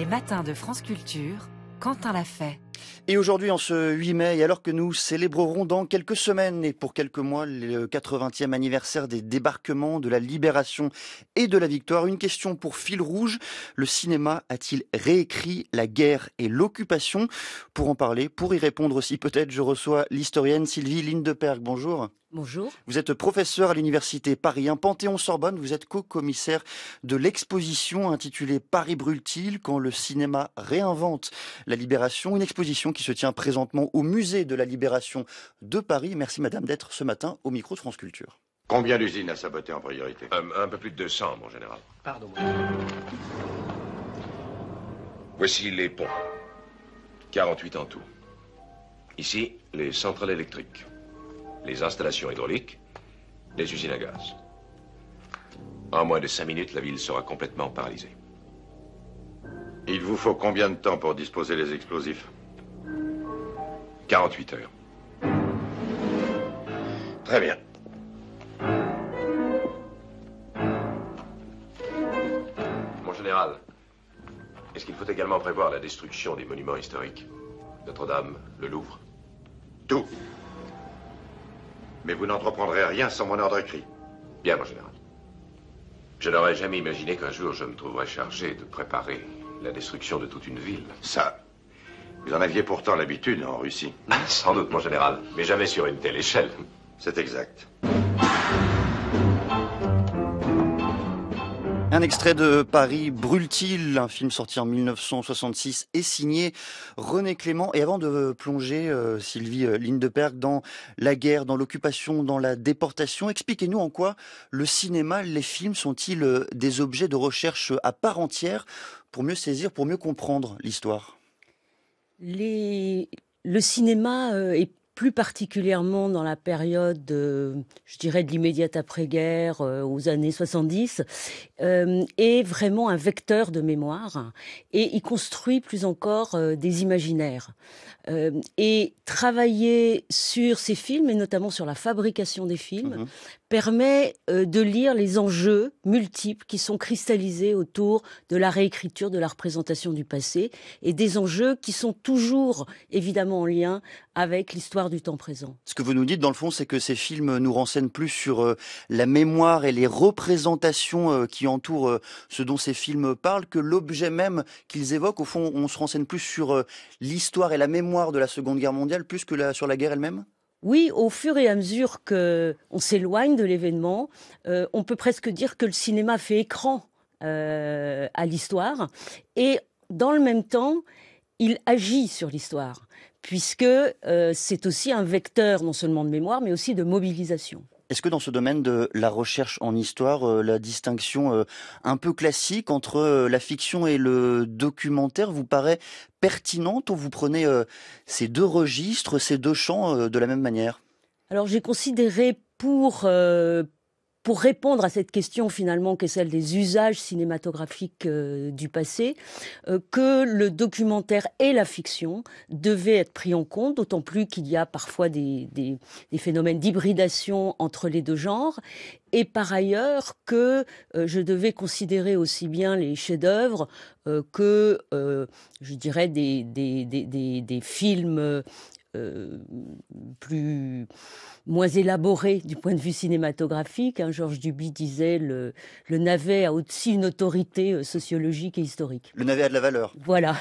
Les matins de France Culture, Quentin l'a fait. Et aujourd'hui, en ce 8 mai, et alors que nous célébrerons dans quelques semaines et pour quelques mois le 80e anniversaire des débarquements, de la libération et de la victoire, une question pour fil rouge. Le cinéma a-t-il réécrit la guerre et l'occupation? Pour en parler, pour y répondre aussi peut-être, je reçois l'historienne Sylvie Lindeperg. Bonjour. Bonjour. Vous êtes professeur à l'université Paris 1 Panthéon-Sorbonne. Vous êtes co-commissaire de l'exposition intitulée Paris brûle-t-il quand le cinéma réinvente la libération. Une exposition qui se tient présentement au musée de la Libération de Paris. Merci madame d'être ce matin au micro de France Culture. Combien d'usines à saboter en priorité? Un peu plus de 200, mon général. Pardon. Voici les ponts. 48 en tout. Ici, les centrales électriques, les installations hydrauliques, les usines à gaz. En moins de 5 minutes, la ville sera complètement paralysée. Il vous faut combien de temps pour disposer les explosifs? 48 heures. Très bien. Mon général, est-ce qu'il faut également prévoir la destruction des monuments historiques? Notre-Dame, le Louvre? Tout. Mais vous n'entreprendrez rien sans mon ordre écrit. Bien, mon général. Je n'aurais jamais imaginé qu'un jour je me trouverais chargé de préparer la destruction de toute une ville. Ça, vous en aviez pourtant l'habitude en Russie. Sans doute, mon général, mais jamais sur une telle échelle. C'est exact. Un extrait de Paris brûle-t-il, un film sorti en 1966 et signé René Clément. Et avant de plonger, Sylvie Lindeperg, dans la guerre, dans l'occupation, dans la déportation, expliquez-nous en quoi le cinéma, les films sont-ils des objets de recherche à part entière pour mieux saisir, pour mieux comprendre l'histoire? Le cinéma est plus particulièrement dans la période, je dirais, de l'immédiate après-guerre, aux années 70, est vraiment un vecteur de mémoire et il construit plus encore des imaginaires. Et travailler sur ces films, et notamment sur la fabrication des films, permet de lire les enjeux multiples qui sont cristallisés autour de la réécriture, de la représentation du passé, et des enjeux qui sont toujours évidemment en lien avec l'histoire du temps présent. Ce que vous nous dites, dans le fond, c'est que ces films nous renseignent plus sur la mémoire et les représentations qui entourent ce dont ces films parlent, que l'objet même qu'ils évoquent. Au fond, on se renseigne plus sur l'histoire et la mémoire de la Seconde Guerre mondiale, plus que sur la guerre elle-même? Oui, au fur et à mesure qu'on s'éloigne de l'événement, on peut presque dire que le cinéma fait écran à l'histoire et dans le même temps, il agit sur l'histoire, puisque c'est aussi un vecteur non seulement de mémoire, mais aussi de mobilisation. Est-ce que dans ce domaine de la recherche en histoire, la distinction un peu classique entre la fiction et le documentaire vous paraît pertinente, ou vous prenez ces deux registres, ces deux champs de la même manière? Alors j'ai considéré pour répondre à cette question finalement qui est celle des usages cinématographiques du passé, que le documentaire et la fiction devaient être pris en compte, d'autant plus qu'il y a parfois des phénomènes d'hybridation entre les deux genres, et par ailleurs que je devais considérer aussi bien les chefs-d'œuvre que, je dirais, des films moins élaboré du point de vue cinématographique. Georges Duby disait le navet a aussi une autorité sociologique et historique. Le navet a de la valeur. Voilà.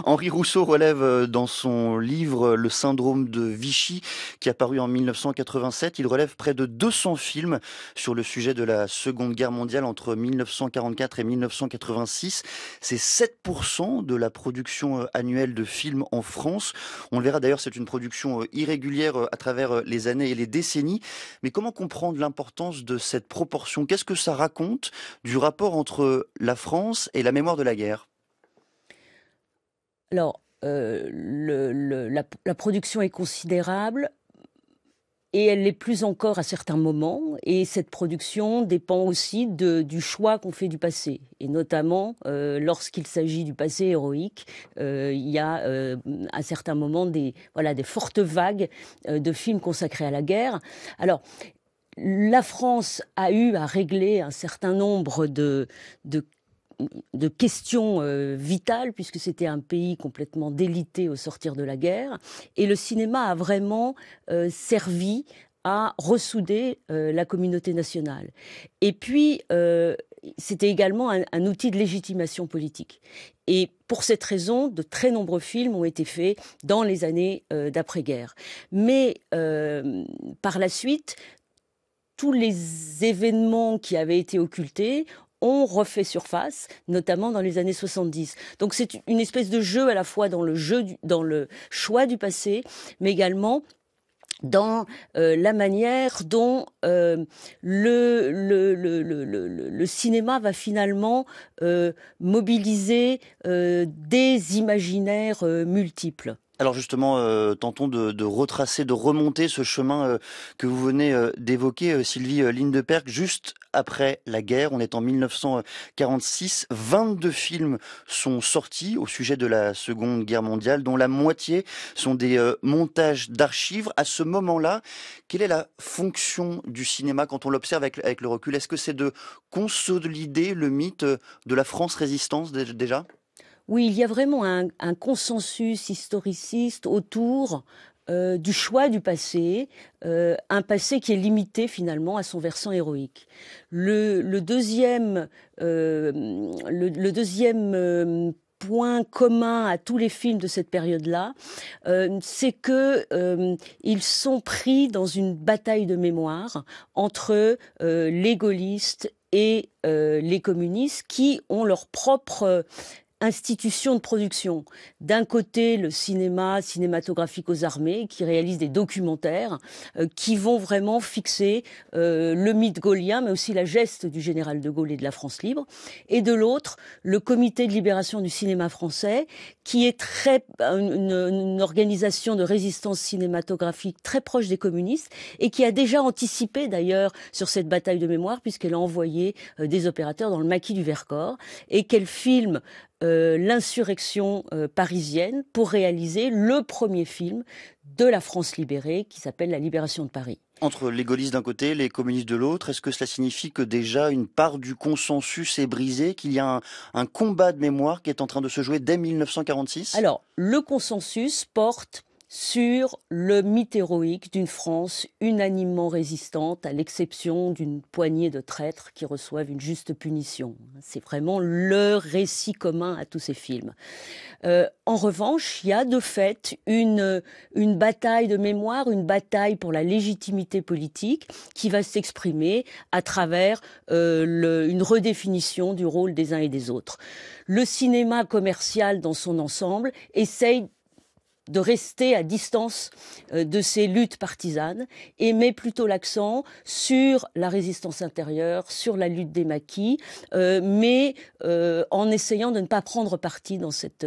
Henri Rousseau relève dans son livre Le syndrome de Vichy, qui a paru en 1987, il relève près de 200 films sur le sujet de la Seconde Guerre mondiale entre 1944 et 1986. C'est 7% de la production annuelle de films en France. On le verra d'ailleurs, c'est une production irrégulière à travers les années et les décennies. Mais comment comprendre l'importance de cette proportion? Qu'est-ce que ça raconte du rapport entre la France et la mémoire de la guerre? Alors, la production est considérable. Et elle l'est plus encore à certains moments. Et cette production dépend aussi du choix qu'on fait du passé. Et notamment, lorsqu'il s'agit du passé héroïque, il y a à certains moments des fortes vagues de films consacrés à la guerre. Alors, la France a eu à régler un certain nombre de de questions vitales, puisque c'était un pays complètement délité au sortir de la guerre. Et le cinéma a vraiment servi à ressouder la communauté nationale. Et puis, c'était également un outil de légitimation politique. Et pour cette raison, de très nombreux films ont été faits dans les années d'après-guerre. Mais par la suite, tous les événements qui avaient été occultés ont refait surface, notamment dans les années 70. Donc c'est une espèce de jeu à la fois dans le choix du passé, mais également dans la manière dont le cinéma va finalement mobiliser des imaginaires multiples. Alors justement, tentons de retracer, de remonter ce chemin que vous venez d'évoquer, Sylvie Lindeperg, juste après la guerre. On est en 1946. 22 films sont sortis au sujet de la Seconde Guerre mondiale, dont la moitié sont des montages d'archives. À ce moment-là, quelle est la fonction du cinéma quand on l'observe avec le recul? Est-ce que c'est de consolider le mythe de la France résistance déjà? Oui, il y a vraiment un consensus historiciste autour du choix du passé, un passé qui est limité finalement à son versant héroïque. Le deuxième point commun à tous les films de cette période-là, c'est que ils sont pris dans une bataille de mémoire entre les gaullistes et les communistes qui ont leur propre institutions de production. D'un côté, le cinématographique aux armées, qui réalise des documentaires qui vont vraiment fixer le mythe gaullien, mais aussi la geste du général de Gaulle et de la France libre. Et de l'autre, le Comité de libération du cinéma français, qui est une organisation de résistance cinématographique très proche des communistes et qui a déjà anticipé d'ailleurs sur cette bataille de mémoire, puisqu'elle a envoyé des opérateurs dans le maquis du Vercors et qu'elle filme l'insurrection parisienne pour réaliser le premier film de la France libérée qui s'appelle La Libération de Paris. Entre les gaullistes d'un côté, les communistes de l'autre, est-ce que cela signifie que déjà une part du consensus est brisée, qu'il y a un combat de mémoire qui est en train de se jouer dès 1946 ? Alors, le consensus porte sur le mythe héroïque d'une France unanimement résistante, à l'exception d'une poignée de traîtres qui reçoivent une juste punition. C'est vraiment le récit commun à tous ces films. En revanche, il y a de fait une bataille de mémoire, une bataille pour la légitimité politique qui va s'exprimer à travers une redéfinition du rôle des uns et des autres. Le cinéma commercial dans son ensemble essaye de rester à distance de ces luttes partisanes et met plutôt l'accent sur la résistance intérieure, sur la lutte des maquis, mais en essayant de ne pas prendre parti dans cette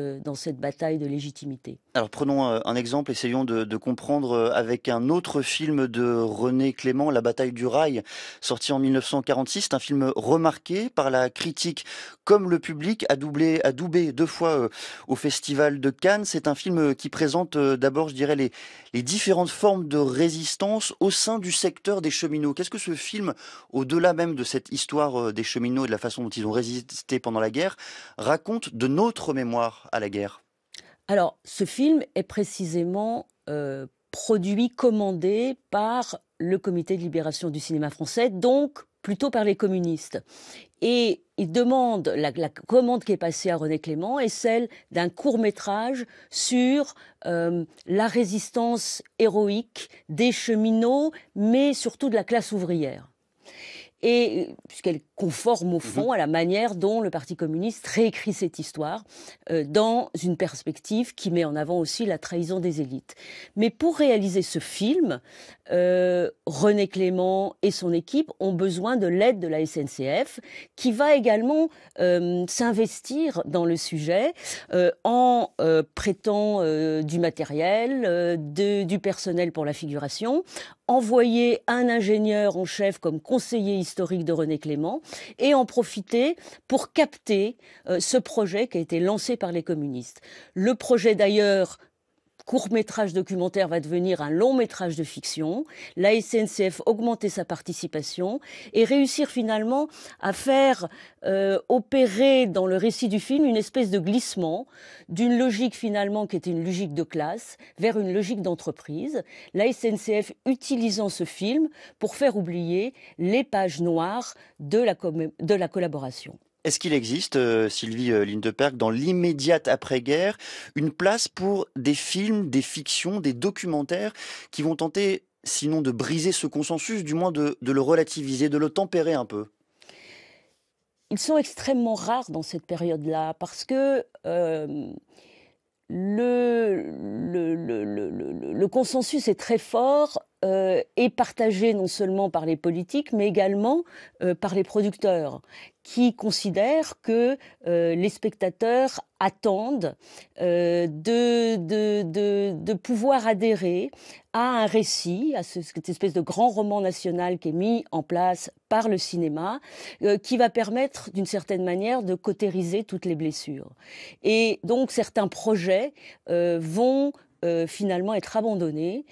bataille de légitimité. Alors prenons un exemple, essayons de comprendre avec un autre film de René Clément, La bataille du rail, sorti en 1946. C'est un film remarqué par la critique comme le public, adoubé 2 fois au Festival de Cannes. C'est un film qui présente d'abord, je dirais, les différentes formes de résistance au sein du secteur des cheminots. Qu'est-ce que ce film, au-delà même de cette histoire des cheminots et de la façon dont ils ont résisté pendant la guerre, raconte de notre mémoire à la guerre ? Alors, ce film est précisément produit, commandé par le Comité de libération du cinéma français, donc plutôt par les communistes. Et il demande, la commande qui est passée à René Clément est celle d'un court-métrage sur la résistance héroïque des cheminots, mais surtout de la classe ouvrière. Et puisqu'elle est conforme au fond à la manière dont le Parti communiste réécrit cette histoire dans une perspective qui met en avant aussi la trahison des élites. Mais pour réaliser ce film, René Clément et son équipe ont besoin de l'aide de la SNCF, qui va également s'investir dans le sujet en prêtant du matériel, du personnel pour la figuration, envoyer un ingénieur en chef comme conseiller historique de René Clément et en profiter pour capter ce projet qui a été lancé par les communistes. Le projet d'ailleurs court-métrage documentaire va devenir un long-métrage de fiction, la SNCF augmenter sa participation et réussir finalement à faire opérer dans le récit du film une espèce de glissement d'une logique finalement qui était une logique de classe vers une logique d'entreprise. La SNCF utilisant ce film pour faire oublier les pages noires de la collaboration. Est-ce qu'il existe, Sylvie Lindeperg, dans l'immédiate après-guerre, une place pour des films, des fictions, des documentaires qui vont tenter, sinon de briser ce consensus, du moins de le relativiser, de le tempérer un peu? Ils sont extrêmement rares dans cette période-là parce que le consensus est très fort et partagé non seulement par les politiques, mais également par les producteurs, qui considèrent que les spectateurs attendent de pouvoir adhérer à un récit, à cette espèce de grand roman national qui est mis en place par le cinéma, qui va permettre d'une certaine manière de cautériser toutes les blessures. Et donc certains projets vont finalement être abandonnés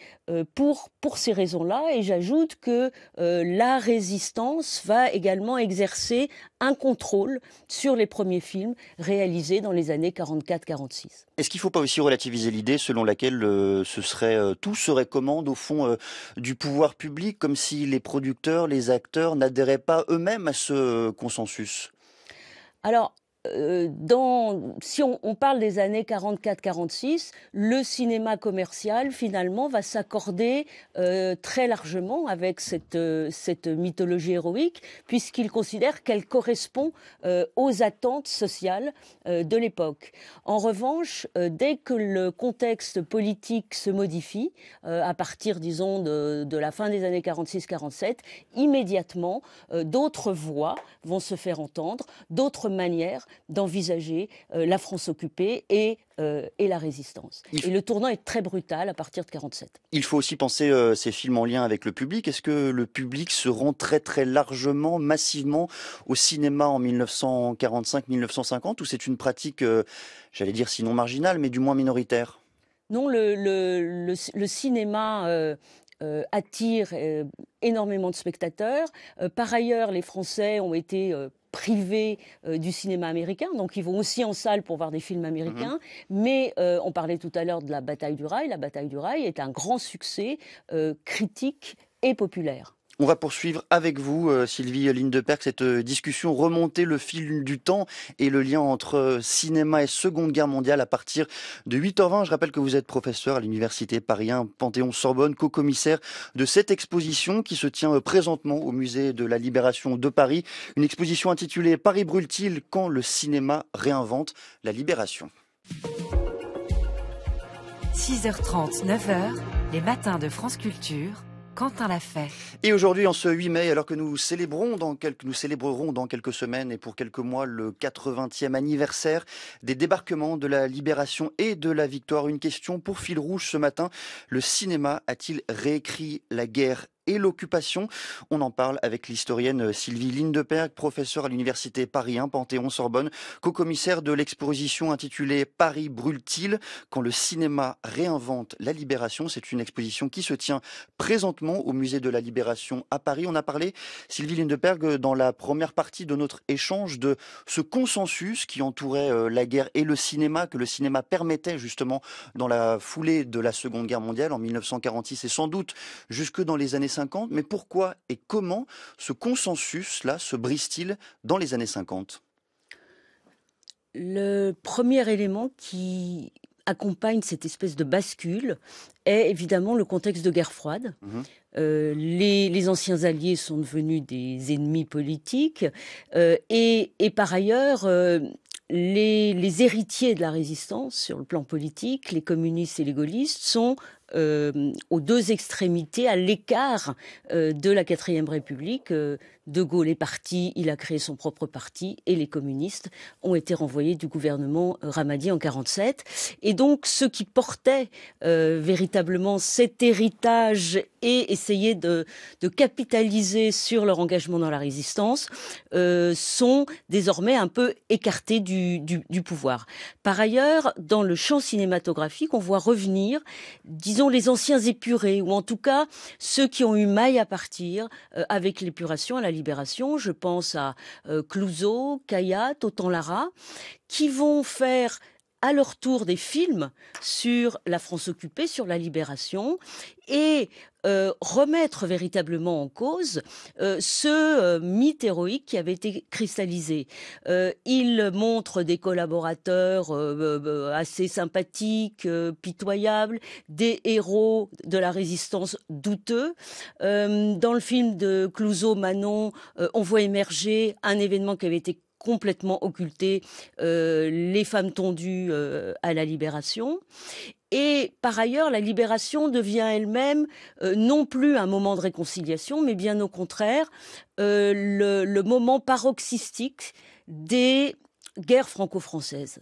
pour ces raisons-là. Et j'ajoute que la résistance va également exercer un contrôle sur les premiers films réalisés dans les années 44-46. Est-ce qu'il ne faut pas aussi relativiser l'idée selon laquelle tout serait commande au fond du pouvoir public, comme si les producteurs, les acteurs n'adhéraient pas eux-mêmes à ce consensus? Alors, si on parle des années 44-46, le cinéma commercial finalement va s'accorder très largement avec cette mythologie héroïque, puisqu'il considère qu'elle correspond aux attentes sociales de l'époque. En revanche, dès que le contexte politique se modifie, à partir, disons, de la fin des années 46-47, immédiatement, d'autres voix vont se faire entendre, d'autres manières d'envisager la France occupée et la résistance. Et le tournant est très brutal à partir de 47. Il faut aussi penser ces films en lien avec le public. Est-ce que le public se rend très très largement, massivement au cinéma en 1945-1950, ou c'est une pratique, j'allais dire sinon marginale, mais du moins minoritaire? Non, le cinéma attire énormément de spectateurs. Par ailleurs, les Français ont été privés du cinéma américain, donc ils vont aussi en salle pour voir des films américains. Mais on parlait tout à l'heure de la Bataille du Rail. La Bataille du Rail est un grand succès critique et populaire. On va poursuivre avec vous, Sylvie Lindeperg, cette discussion, remonter le fil du temps et le lien entre cinéma et Seconde Guerre mondiale à partir de 8h20. Je rappelle que vous êtes professeur à l'Université Paris 1 Panthéon-Sorbonne, co-commissaire de cette exposition qui se tient présentement au Musée de la Libération de Paris. Une exposition intitulée « Paris brûle-t-il quand le cinéma réinvente la libération ». 6h30, 9h, les matins de France Culture. Quentin l'a fait. Et aujourd'hui, en ce 8 mai, alors que nous célébrerons dans quelques semaines et pour quelques mois le 80e anniversaire des débarquements, de la libération et de la victoire, une question pour fil rouge ce matin. Le cinéma a-t-il réécrit la guerre et l'occupation? On en parle avec l'historienne Sylvie Lindeperg, professeure à l'Université Paris 1 Panthéon-Sorbonne, co-commissaire de l'exposition intitulée « Paris brûle-t-il quand le cinéma réinvente la libération ». C'est une exposition qui se tient présentement au Musée de la Libération à Paris. On a parlé, Sylvie Lindeperg, dans la première partie de notre échange, de ce consensus qui entourait la guerre et le cinéma, que le cinéma permettait justement dans la foulée de la Seconde Guerre mondiale en 1946 et sans doute jusque dans les années 50. Mais pourquoi et comment ce consensus-là se brise-t-il dans les années 50? Le premier élément qui accompagne cette espèce de bascule est évidemment le contexte de guerre froide. Les anciens alliés sont devenus des ennemis politiques et par ailleurs les héritiers de la résistance sur le plan politique, les communistes et les gaullistes, sont aux deux extrémités, à l'écart de la 4e République. De Gaulle est parti, il a créé son propre parti, et les communistes ont été renvoyés du gouvernement Ramadi en 1947. Et donc, ceux qui portaient véritablement cet héritage et essayer de capitaliser sur leur engagement dans la résistance, sont désormais un peu écartés du pouvoir. Par ailleurs, dans le champ cinématographique, on voit revenir, disons, les anciens épurés, ou en tout cas ceux qui ont eu maille à partir avec l'épuration à la libération. Je pense à Clouzot, Kayat, Autant Lara, qui vont faire à leur tour des films sur la France occupée, sur la libération, et remettre véritablement en cause ce mythe héroïque qui avait été cristallisé. Il montre des collaborateurs assez sympathiques, pitoyables, des héros de la résistance douteux. Dans le film de Clouzot, Manon, on voit émerger un événement qui avait été complètement occulté, les femmes tondues à la libération. Et par ailleurs, la libération devient elle-même non plus un moment de réconciliation, mais bien au contraire, le moment paroxystique des guerres franco-françaises.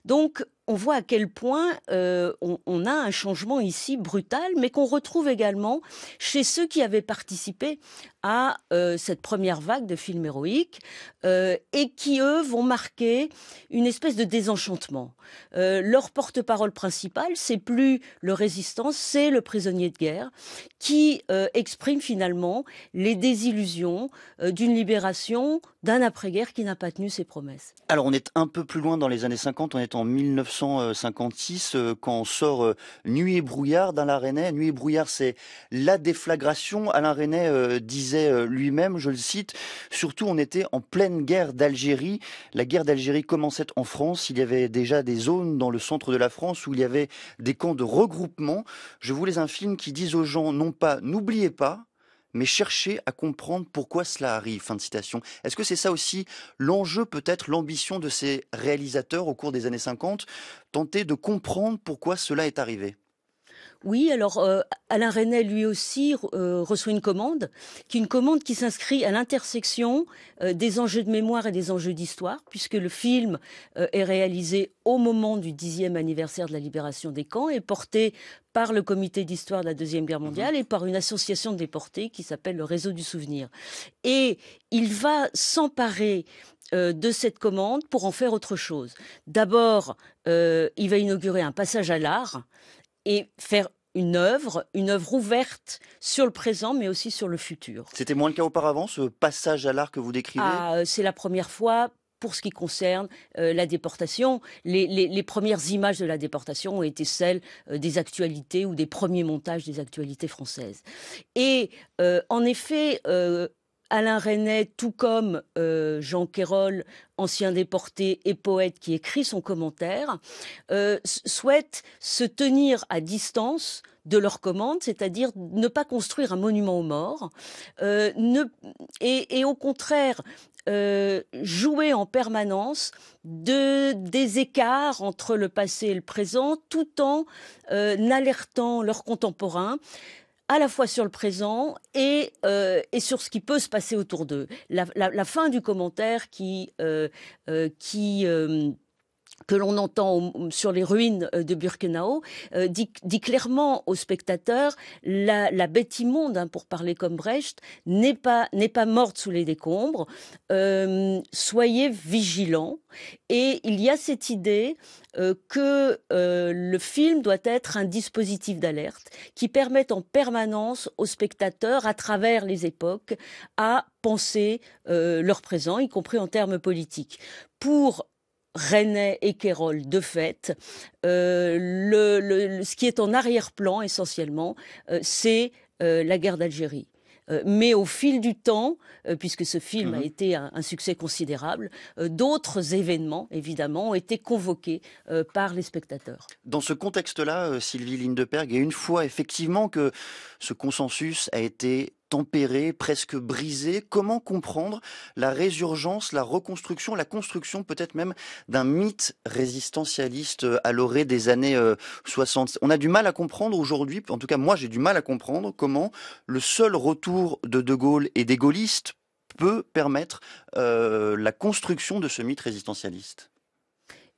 Donc, on voit à quel point on a un changement ici brutal, mais qu'on retrouve également chez ceux qui avaient participé à cette première vague de films héroïques et qui, eux, vont marquer une espèce de désenchantement. Leur porte-parole principal, c'est plus le résistant, c'est le prisonnier de guerre qui exprime finalement les désillusions d'une libération, d'un après-guerre qui n'a pas tenu ses promesses. Alors on est un peu plus loin dans les années 50, on est en 1956 quand sort Nuit et brouillard d'Alain Resnais. Nuit et brouillard, c'est la déflagration. Alain Resnais disait lui-même, je le cite, surtout on était en pleine guerre d'Algérie. La guerre d'Algérie commençait en France, il y avait déjà des zones dans le centre de la France où il y avait des camps de regroupement. Je voulais un film qui dise aux gens non pas n'oubliez pas, mais chercher à comprendre pourquoi cela arrive. Fin de citation. Est-ce que c'est ça aussi l'enjeu, peut-être l'ambition de ces réalisateurs au cours des années 50, tenter de comprendre pourquoi cela est arrivé? Oui, alors Alain Resnais, lui aussi, reçoit une commande qui s'inscrit à l'intersection des enjeux de mémoire et des enjeux d'histoire, puisque le film est réalisé au moment du 10e anniversaire de la libération des camps et porté par le comité d'histoire de la Deuxième Guerre mondiale et par une association de déportés qui s'appelle le Réseau du Souvenir. Et il va s'emparer de cette commande pour en faire autre chose. D'abord, il va inaugurer un passage à l'art et faire une œuvre ouverte sur le présent, mais aussi sur le futur. C'était moins le cas auparavant, ce passage à l'art que vous décrivez? C'est la première fois. Pour ce qui concerne la déportation, les premières images de la déportation ont été celles des actualités ou des premiers montages des actualités françaises. Et en effet, Alain Resnais, tout comme Jean Quérol, ancien déporté et poète qui écrit son commentaire, souhaite se tenir à distance de leur commande, c'est-à-dire ne pas construire un monument aux morts, et au contraire jouer en permanence des écarts entre le passé et le présent, tout en alertant leurs contemporains à la fois sur le présent et sur ce qui peut se passer autour d'eux. La fin du commentaire que l'on entend sur les ruines de Birkenau, dit clairement aux spectateurs la bête immonde, hein, pour parler comme Brecht, n'est pas morte sous les décombres. Soyez vigilants. Et il y a cette idée que le film doit être un dispositif d'alerte qui permette en permanence aux spectateurs, à travers les époques, à penser leur présent, y compris en termes politiques. Pour Resnais et Quérol, de fait, ce qui est en arrière-plan essentiellement, c'est la guerre d'Algérie. Mais au fil du temps, puisque ce film a été un succès considérable, d'autres événements, évidemment, ont été convoqués par les spectateurs. Dans ce contexte-là, Sylvie Lindeperg, et une fois effectivement que ce consensus a été tempéré, presque brisé, comment comprendre la résurgence, la reconstruction, la construction peut-être même d'un mythe résistentialiste à l'orée des années 60? On a du mal à comprendre aujourd'hui, en tout cas moi j'ai du mal à comprendre comment le seul retour de De Gaulle et des gaullistes peut permettre la construction de ce mythe résistentialiste.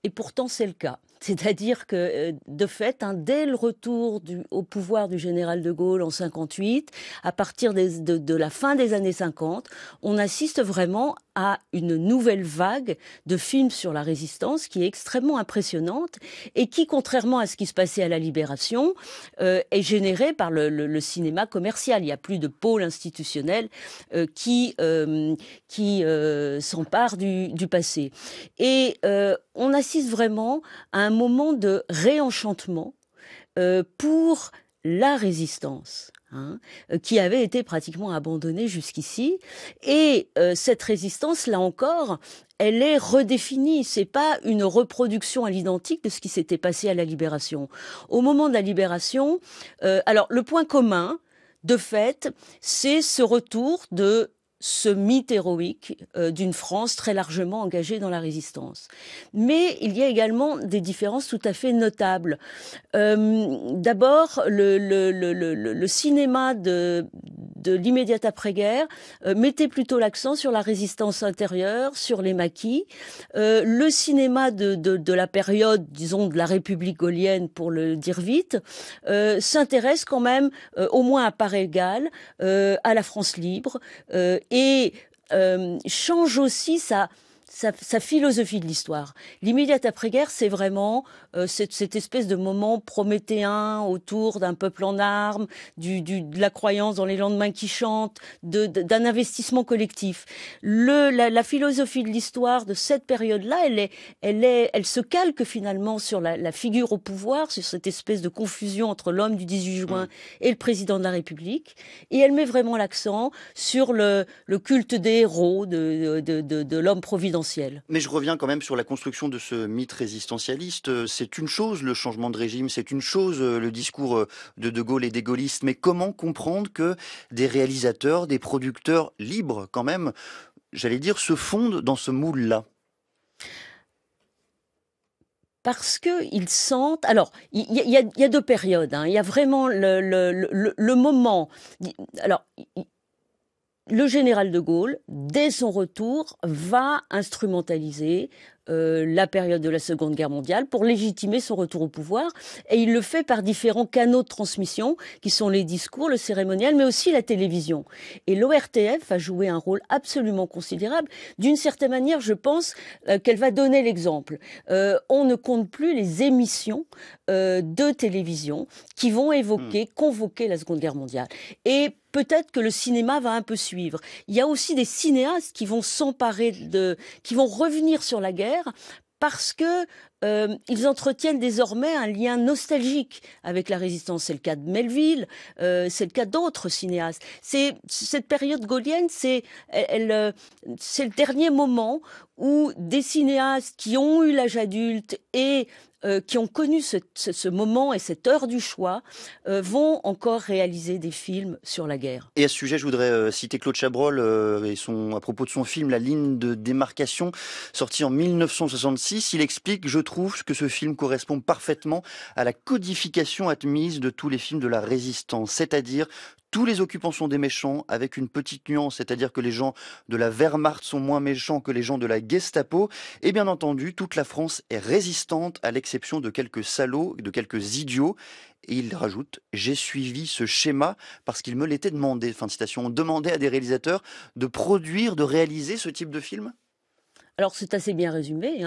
et pourtant c'est le cas. C'est-à-dire que, de fait, dès le retour au pouvoir du général de Gaulle en 58, à partir de la fin des années 50, on assiste vraiment à une nouvelle vague de films sur la résistance qui est extrêmement impressionnante et qui, contrairement à ce qui se passait à la Libération, est générée par le cinéma commercial. Il n'y a plus de pôle institutionnel qui s'empare du passé. Et on assiste vraiment à un moment de réenchantement pour la résistance, qui avait été pratiquement abandonnée jusqu'ici. Et cette résistance, là encore, elle est redéfinie. C'est pas une reproduction à l'identique de ce qui s'était passé à la Libération. Au moment de la Libération, alors le point commun, de fait, c'est ce retour de ce mythe héroïque d'une France très largement engagée dans la résistance. Mais il y a également des différences tout à fait notables. D'abord, le cinéma de l'immédiate après-guerre mettait plutôt l'accent sur la résistance intérieure, sur les maquis. Le cinéma de la période, disons, de la République gaulienne, pour le dire vite, s'intéresse quand même, au moins à part égale, à la France libre, et change aussi sa philosophie de l'histoire. L'immédiate après-guerre, c'est vraiment cette espèce de moment prométhéen autour d'un peuple en armes, de la croyance dans les lendemains qui chantent, d'un investissement collectif. La philosophie de l'histoire de cette période-là, elle se calque finalement sur la figure au pouvoir, sur cette espèce de confusion entre l'homme du 18 juin et le président de la République, et elle met vraiment l'accent sur le culte des héros, de l'homme providentiel. Mais je reviens quand même sur la construction de ce mythe résistentialiste. C'est une chose le changement de régime, c'est une chose le discours de Gaulle et des gaullistes, mais comment comprendre que des réalisateurs, des producteurs libres quand même, j'allais dire, se fondent dans ce moule-là? Parce qu'ils sentent... Alors, il y a deux périodes. Il y a vraiment le moment... Alors, le général de Gaulle, dès son retour, va instrumentaliser la période de la Seconde Guerre mondiale pour légitimer son retour au pouvoir, et il le fait par différents canaux de transmission qui sont les discours, le cérémonial, mais aussi la télévision. Et l'ORTF a joué un rôle absolument considérable. D'une certaine manière, je pense qu'elle va donner l'exemple. On ne compte plus les émissions de télévision qui vont convoquer la Seconde Guerre mondiale. Et peut-être que le cinéma va un peu suivre. Il y a aussi des cinéastes qui vont qui vont revenir sur la guerre parce que ils entretiennent désormais un lien nostalgique avec la résistance. C'est le cas de Melville, c'est le cas d'autres cinéastes. Cette période gaulienne, c'est le dernier moment où des cinéastes qui ont eu l'âge adulte et qui ont connu ce moment et cette heure du choix, vont encore réaliser des films sur la guerre. Et à ce sujet, je voudrais citer Claude Chabrol à propos de son film La ligne de démarcation, sorti en 1966. Il explique, je trouve, que ce film correspond parfaitement à la codification admise de tous les films de la résistance, c'est-à-dire tous les occupants sont des méchants, avec une petite nuance, c'est-à-dire que les gens de la Wehrmacht sont moins méchants que les gens de la Gestapo. Et bien entendu, toute la France est résistante, à l'exception de quelques salauds, de quelques idiots. Et il rajoute, j'ai suivi ce schéma parce qu'il me l'était demandé. Fin de citation. On demandait à des réalisateurs de produire, de réaliser ce type de film? Alors c'est assez bien résumé,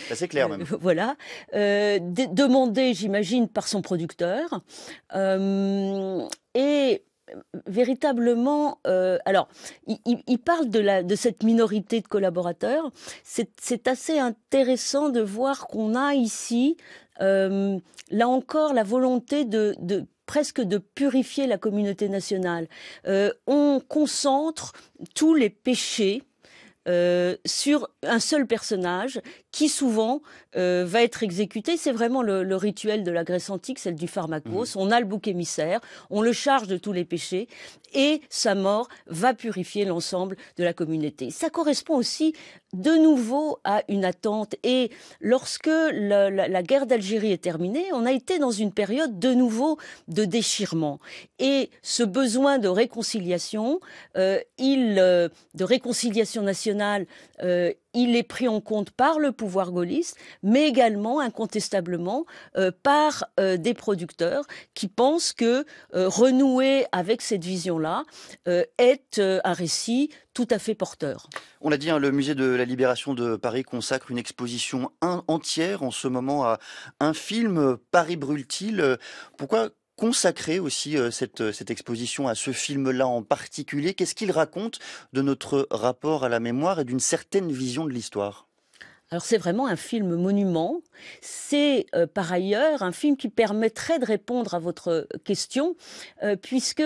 c'est assez clair même. Voilà, demandé, j'imagine, par son producteur, et véritablement, alors il parle de cette minorité de collaborateurs. C'est assez intéressant de voir qu'on a ici, là encore, la volonté presque de purifier la communauté nationale. On concentre tous les péchés sur un seul personnage qui souvent va être exécuté. C'est vraiment le rituel de la Grèce antique, celle du pharmakos. On a le bouc émissaire, on le charge de tous les péchés et sa mort va purifier l'ensemble de la communauté. Ça correspond aussi de nouveau à une attente. Et lorsque la guerre d'Algérie est terminée, on a été dans une période de nouveau de déchirement. Et ce besoin de réconciliation, de réconciliation nationale, national, il est pris en compte par le pouvoir gaulliste, mais également, incontestablement, par des producteurs qui pensent que renouer avec cette vision-là est un récit tout à fait porteur. On l'a dit, hein, le musée de la Libération de Paris consacre une exposition entière en ce moment à un film, Paris brûle-t-il. Pourquoi consacrer aussi cette exposition à ce film-là en particulier? Qu'est-ce qu'il raconte de notre rapport à la mémoire et d'une certaine vision de l'histoire? Alors c'est vraiment un film monument. C'est par ailleurs un film qui permettrait de répondre à votre question, puisque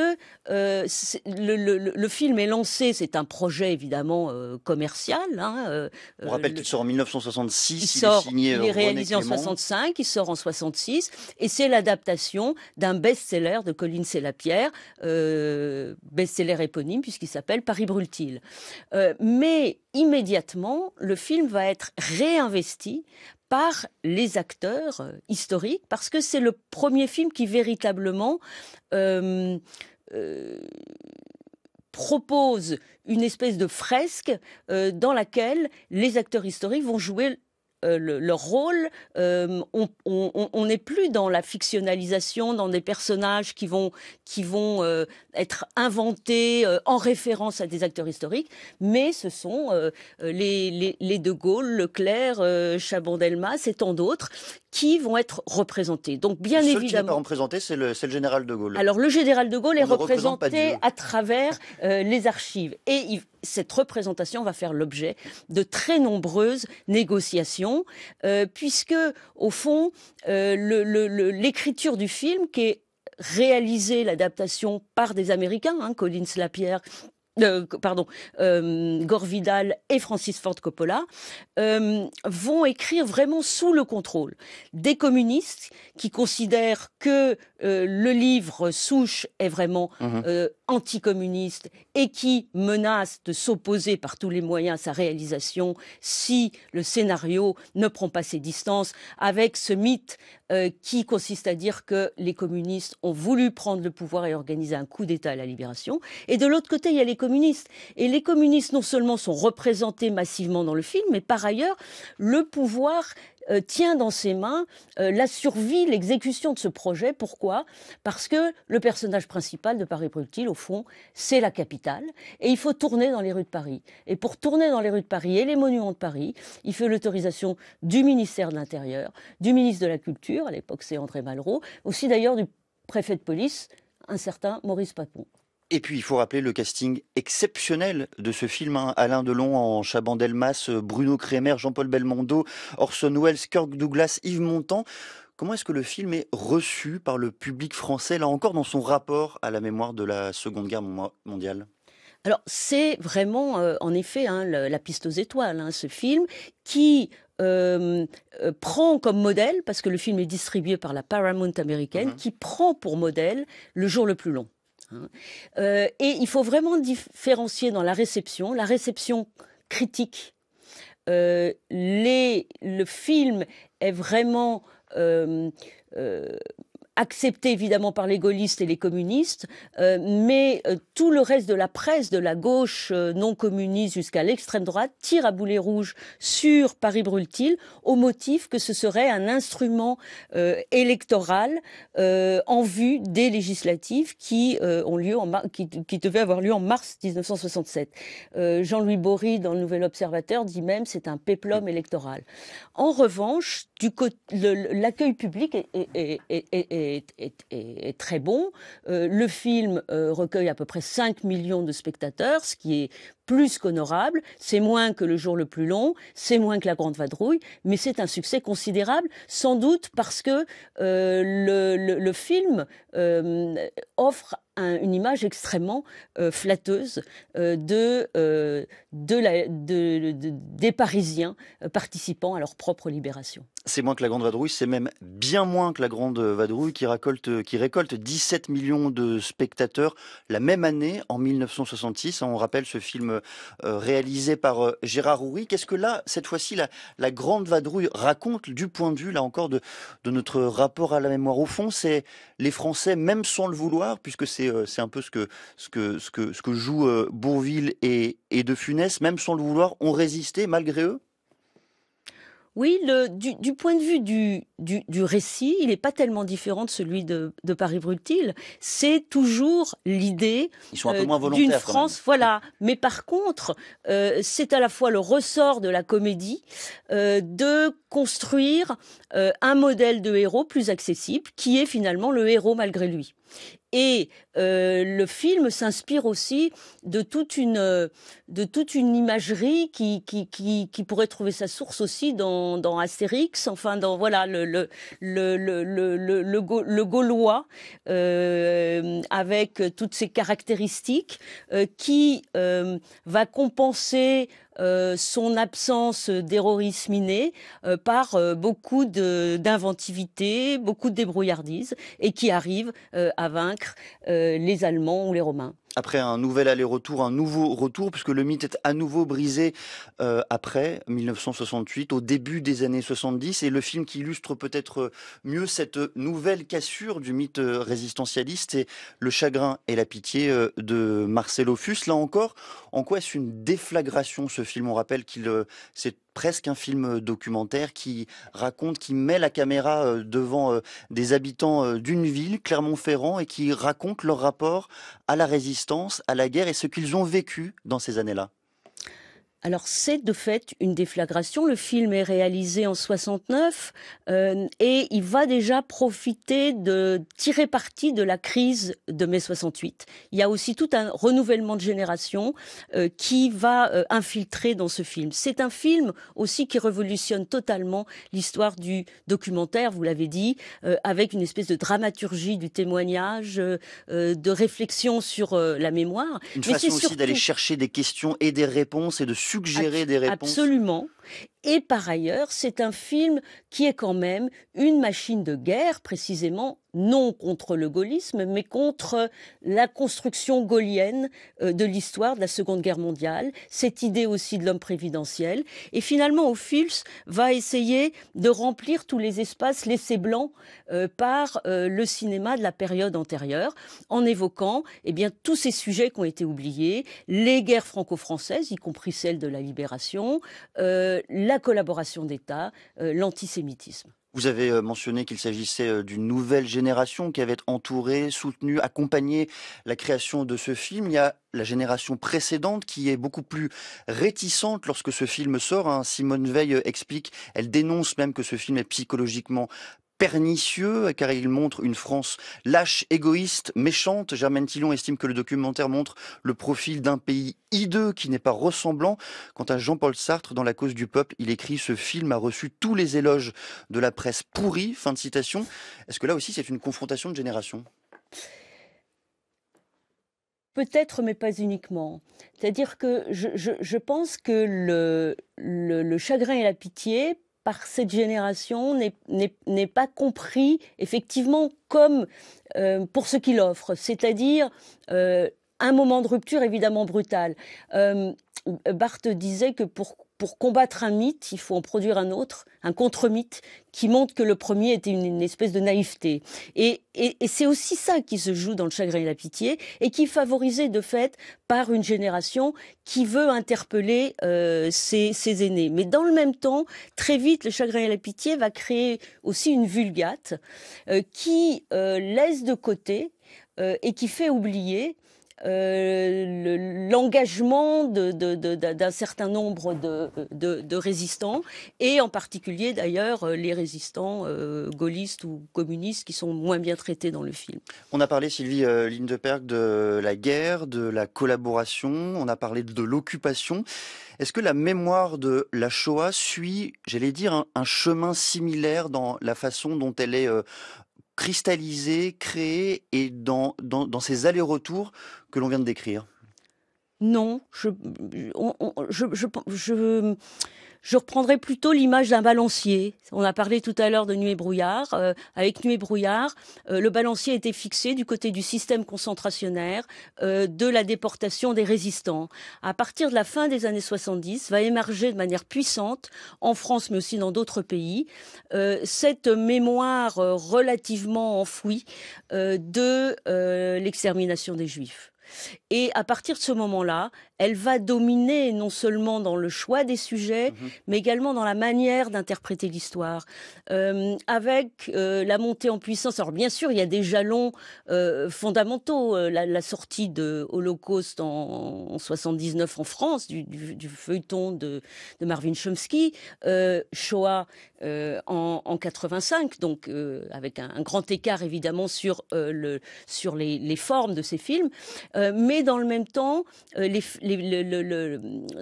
le film est lancé, c'est un projet évidemment commercial. Hein, On rappelle qu'il sort en 1966, il est signé il est réalisé en René Clément. 65, il sort en 66, et c'est l'adaptation d'un best-seller de Colline Sélapierre, best-seller éponyme puisqu'il s'appelle Paris brûle-t-il. Mais immédiatement, le film va être réinvesti par les acteurs historiques, parce que c'est le premier film qui véritablement propose une espèce de fresque dans laquelle les acteurs historiques vont jouer leur rôle. On n'est plus dans la fictionnalisation, dans des personnages qui vont être inventés en référence à des acteurs historiques, mais ce sont les De Gaulle, Leclerc, Chaban-Delmas et tant d'autres qui vont être représentés. Donc bien Le seul qui n'est pas évidemment. représenté, c'est le général de Gaulle. Alors le général de Gaulle est On ne représente pas représenté Dieu. à travers les archives, et cette représentation va faire l'objet de très nombreuses négociations, puisque au fond l'écriture du film, qui est réalisée, l'adaptation, par des Américains, hein, Colin Slapierre, Gore Vidal et Francis Ford Coppola, vont écrire vraiment sous le contrôle des communistes qui considèrent que le livre souche est vraiment anticommuniste et qui menacent de s'opposer par tous les moyens à sa réalisation si le scénario ne prend pas ses distances avec ce mythe qui consiste à dire que les communistes ont voulu prendre le pouvoir et organiser un coup d'État à la libération. Et de l'autre côté, il y a les communistes. Et les communistes, non seulement sont représentés massivement dans le film, mais par ailleurs, le pouvoir tient dans ses mains la survie, l'exécution de ce projet. Pourquoi ? Parce que le personnage principal de Paris brûle-t-il, au fond, c'est la capitale. Et il faut tourner dans les rues de Paris. Et pour tourner dans les rues de Paris et les monuments de Paris, il faut l'autorisation du ministère de l'Intérieur, du ministre de la Culture, à l'époque c'est André Malraux, aussi d'ailleurs du préfet de police, un certain Maurice Papon. Et puis, il faut rappeler le casting exceptionnel de ce film, hein. Alain Delon en Chaban-Delmas, Bruno Kremer, Jean-Paul Belmondo, Orson Welles, Kirk Douglas, Yves Montand. Comment est-ce que le film est reçu par le public français, là encore, dans son rapport à la mémoire de la Seconde Guerre mondiale ? Alors, c'est vraiment, en effet, hein, la piste aux étoiles, hein, ce film, qui prend comme modèle, parce que le film est distribué par la Paramount américaine, qui prend pour modèle Le jour le plus long. Et il faut vraiment différencier dans la réception critique. Le film est vraiment accepté évidemment par les gaullistes et les communistes, mais tout le reste de la presse, de la gauche non communiste jusqu'à l'extrême droite, tire à boulet rouge sur Paris brûle-t-il, au motif que ce serait un instrument électoral en vue des législatives qui devaient avoir lieu en mars 1967. Jean-Louis Bory, dans le Nouvel Observateur, dit même c'est un péplum électoral. En revanche, l'accueil public est très bon. Le film recueille à peu près 5 millions de spectateurs, ce qui est plus qu'honorable. C'est moins que Le jour le plus long, c'est moins que La Grande Vadrouille, mais c'est un succès considérable, sans doute parce que le film offre une image extrêmement flatteuse des Parisiens participant à leur propre libération. C'est moins que La Grande Vadrouille, c'est même bien moins que La Grande Vadrouille qui récolte 17 millions de spectateurs la même année, en 1966. On rappelle ce film réalisé par Gérard Houry. Qu'est-ce que là, cette fois-ci, la Grande Vadrouille raconte du point de vue, là encore, de notre rapport à la mémoire? Au fond, c'est les Français, même sans le vouloir, puisque c'est c'est un peu ce que jouent Bourvil et De Funès, même sans le vouloir, ont résisté malgré eux? Oui, du point de vue du récit, il n'est pas tellement différent de celui de Paris-Bruttil. C'est toujours l'idée Ils sont un peu moins d'une volontaires quand même. France, voilà. Mais par contre, c'est à la fois le ressort de la comédie de construire un modèle de héros plus accessible, qui est finalement le héros malgré lui. Et le film s'inspire aussi de toute une imagerie qui pourrait trouver sa source aussi dans Astérix, enfin dans voilà le Gaulois avec toutes ses caractéristiques qui va compenser son absence d'héroïsme inné par beaucoup d'inventivité, beaucoup de débrouillardise, et qui arrive à vaincre les Allemands ou les Romains. Après un nouvel aller-retour, un nouveau retour, puisque le mythe est à nouveau brisé après 1968, au début des années 70, et le film qui illustre peut-être mieux cette nouvelle cassure du mythe résistentialiste, c'est Le chagrin et la pitié de Marcel Ophuls. Là encore, en quoi est-ce une déflagration, ce film? On rappelle c'est presque un film documentaire qui raconte, qui met la caméra devant des habitants d'une ville, Clermont-Ferrand, et qui raconte leur rapport à la résistance, à la guerre et ce qu'ils ont vécu dans ces années-là. Alors c'est de fait une déflagration. Le film est réalisé en 69 et il va déjà profiter de tirer parti de la crise de mai 68. Il y a aussi tout un renouvellement de génération qui va infiltrer dans ce film. C'est un film aussi qui révolutionne totalement l'histoire du documentaire, vous l'avez dit, avec une espèce de dramaturgie du témoignage, de réflexion sur la mémoire. Une façon aussi d'aller chercher des questions et des réponses et de suggérer des réponses. Absolument. Et par ailleurs, c'est un film qui est quand même une machine de guerre, précisément, non contre le gaullisme, mais contre la construction gaulienne de l'histoire de la Seconde Guerre mondiale, cette idée aussi de l'homme prévidentiel. Et finalement, Ophuls va essayer de remplir tous les espaces laissés blancs par le cinéma de la période antérieure, en évoquant tous ces sujets qui ont été oubliés, les guerres franco-françaises, y compris celle de la Libération, la collaboration d'État, l'antisémitisme. Vous avez mentionné qu'il s'agissait d'une nouvelle génération qui avait entouré, soutenu, accompagné la création de ce film. Il y a la génération précédente qui est beaucoup plus réticente lorsque ce film sort. Simone Veil explique, elle dénonce même que ce film est psychologiquement pernicieux, car il montre une France lâche, égoïste, méchante. Germaine Tillon estime que le documentaire montre le profil d'un pays hideux qui n'est pas ressemblant. Quant à Jean-Paul Sartre, dans La cause du peuple, il écrit « Ce film a reçu tous les éloges de la presse pourrie ». Fin de citation. Est-ce que là aussi c'est une confrontation de génération ? Peut-être, mais pas uniquement. C'est-à-dire que je pense que le chagrin et la pitié, par cette génération, n'est pas compris effectivement comme pour ce qu'il offre, c'est-à-dire un moment de rupture évidemment brutal. Barthes disait que pour combattre un mythe, il faut en produire un autre, un contre-mythe, qui montre que le premier était une espèce de naïveté. Et c'est aussi ça qui se joue dans Le chagrin et la pitié, et qui est favorisé de fait par une génération qui veut interpeller ses aînés. Mais dans le même temps, très vite, Le chagrin et la pitié va créer aussi une vulgate qui laisse de côté et qui fait oublier l'engagement d'un certain nombre de résistants, et en particulier d'ailleurs les résistants gaullistes ou communistes qui sont moins bien traités dans le film. On a parlé, Sylvie Lindeperg, de la guerre, de la collaboration, on a parlé de l'occupation. Est-ce que la mémoire de la Shoah suit, j'allais dire, un chemin similaire dans la façon dont elle est cristallisée, créée et dans ces allers-retours que l'on vient de décrire? Non, Je reprendrai plutôt l'image d'un balancier. On a parlé tout à l'heure de Nuit et brouillard. Avec Nuit et brouillard, le balancier était fixé du côté du système concentrationnaire, de la déportation des résistants. À partir de la fin des années 70, va émerger de manière puissante, en France mais aussi dans d'autres pays, cette mémoire relativement enfouie de l'extermination des Juifs. Et à partir de ce moment-là, elle va dominer non seulement dans le choix des sujets, mais également dans la manière d'interpréter l'histoire. Avec la montée en puissance, alors bien sûr, il y a des jalons fondamentaux. La sortie de Holocauste en 79 en France, du feuilleton de Marvin Chomsky, Shoah en 85, donc avec un grand écart évidemment sur les formes de ces films. Mais dans le même temps,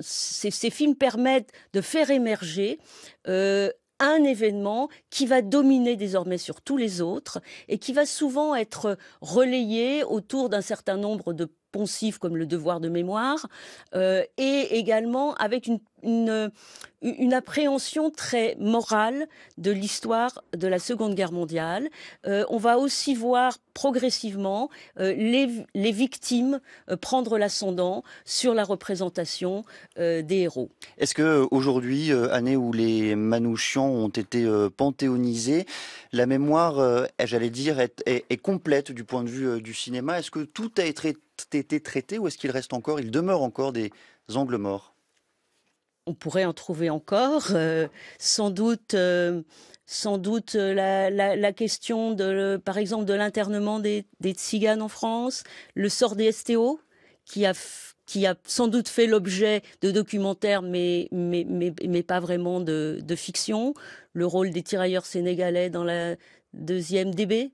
ces films permettent de faire émerger un événement qui va dominer désormais sur tous les autres et qui va souvent être relayé autour d'un certain nombre de poncifs comme le devoir de mémoire et également avec une appréhension très morale de l'histoire de la Seconde Guerre mondiale. On va aussi voir progressivement les victimes prendre l'ascendant sur la représentation des héros. Est-ce que aujourd'hui, année où les Manouchians ont été panthéonisés, la mémoire, j'allais dire, est complète du point de vue du cinéma? Est-ce que tout a été traité ou est-ce qu'il demeure encore des angles morts? On pourrait en trouver encore, sans doute la question par exemple de l'internement des tziganes en France, le sort des STO qui a sans doute fait l'objet de documentaires mais pas vraiment de fiction, le rôle des tirailleurs sénégalais dans la deuxième DB.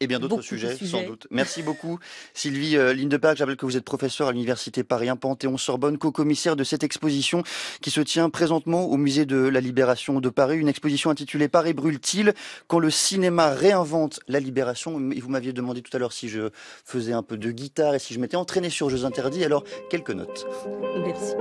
Et bien d'autres sujets, sans doute. Merci beaucoup, Sylvie Lindeperg. Je rappelle que vous êtes professeure à l'Université Paris 1 Panthéon-Sorbonne, co-commissaire de cette exposition qui se tient présentement au Musée de la Libération de Paris. Une exposition intitulée Paris brûle-t-il quand le cinéma réinvente la libération. Et vous m'aviez demandé tout à l'heure si je faisais un peu de guitare et si je m'étais entraîné sur Jeux interdits. Alors, quelques notes. Merci.